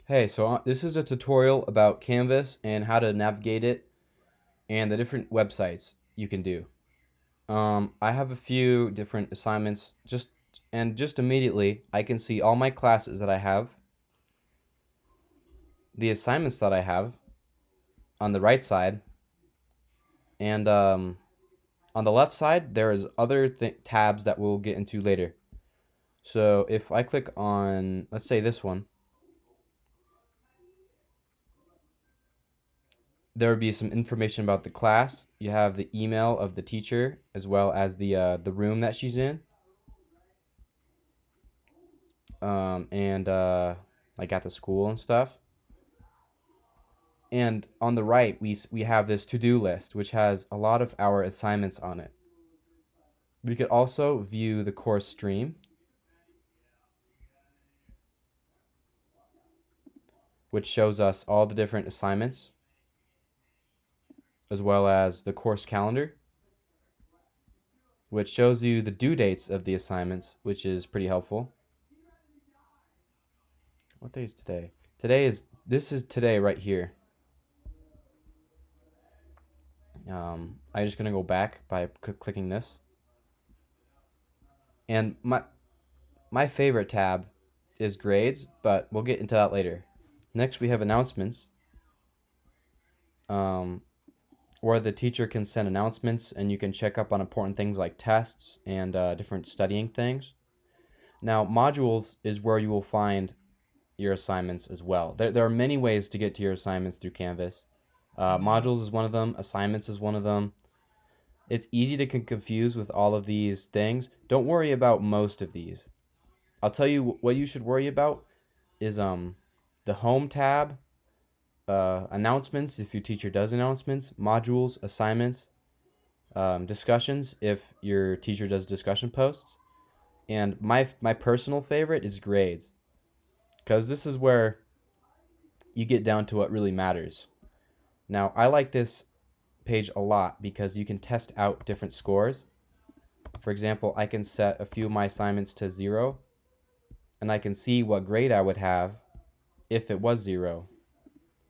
Hey, this is a tutorial about Canvas and how to navigate it and the different websites you can do. I have a few different assignments just immediately I can see all my classes that I have, the assignments that I have on the right side, and on the left side there is other tabs that we'll get into later. So if I click on, let's say this one, there would be some information about the class. You have the email of the teacher as well as the room that she's in, and like at the school and stuff. And on the right, we have this to-do list, which has a lot of our assignments on it. We could also view the course stream, which shows us all the different assignments, as well as the course calendar, which shows you the due dates of the assignments, which is pretty helpful. What day is today? This is today right here. I'm just gonna go back by clicking this. And my favorite tab is grades, but we'll get into that later. Next, we have announcements, um, where the teacher can send announcements and you can check up on important things like tests and different studying things. Now, modules is where you will find your assignments as well. There are many ways to get to your assignments through Canvas. Modules is one of them. Assignments is one of them. It's easy to get confused with all of these things. Don't worry about most of these. I'll tell you what you should worry about is the home tab, announcements if your teacher does announcements, modules, assignments, discussions if your teacher does discussion posts, and my personal favorite is grades, because this is where you get down to what really matters. Now, I like this page a lot because you can test out different scores. For example, I can set a few of my assignments to 0, and I can see what grade I would have if it was 0.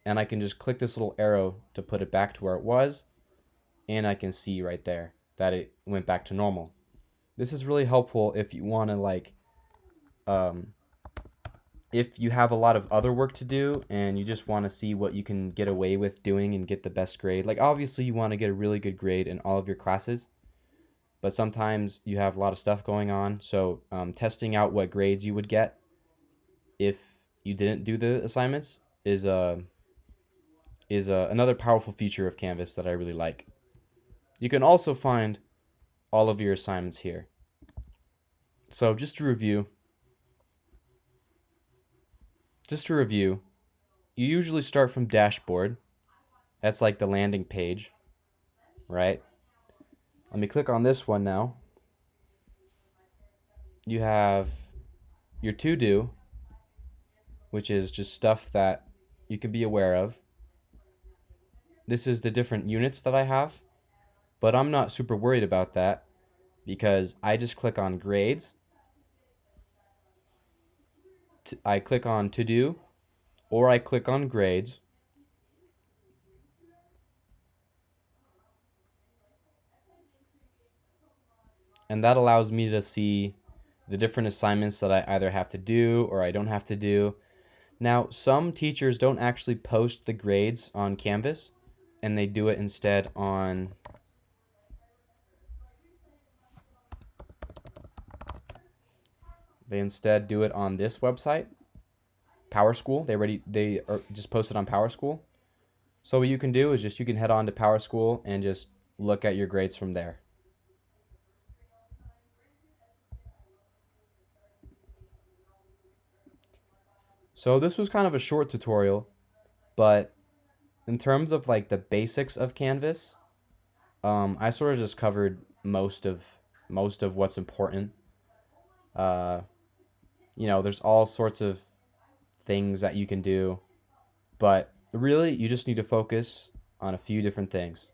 And I can just click this little arrow to put it back to where it was, and I can see right there that it went back to normal. This is really helpful if you want to um, if you have a lot of other work to do and you just want to see what you can get away with doing and get the best grade. Like, obviously you want to get a really good grade in all of your classes, but sometimes you have a lot of stuff going on. So testing out what grades you would get if you didn't do the assignments is another powerful feature of Canvas that I really like. You can also find all of your assignments here. So just to review, you usually start from dashboard. That's like the landing page, right? Let me click on this one now. You have your to-do, which is just stuff that you can be aware of. This is the different units that I have, but I'm not super worried about that because I just click on grades. I click on to-do, or I click on grades. And that allows me to see the different assignments that I either have to do or I don't have to do. Now, some teachers don't actually post the grades on Canvas, and they do it instead on this website, PowerSchool. They are just posted on PowerSchool. So what you can do is you can head on to PowerSchool and just look at your grades from there. So this was kind of a short tutorial, but in terms of like the basics of Canvas, I sort of just covered most of what's important. Uh, there's all sorts of things that you can do, but really you just need to focus on a few different things.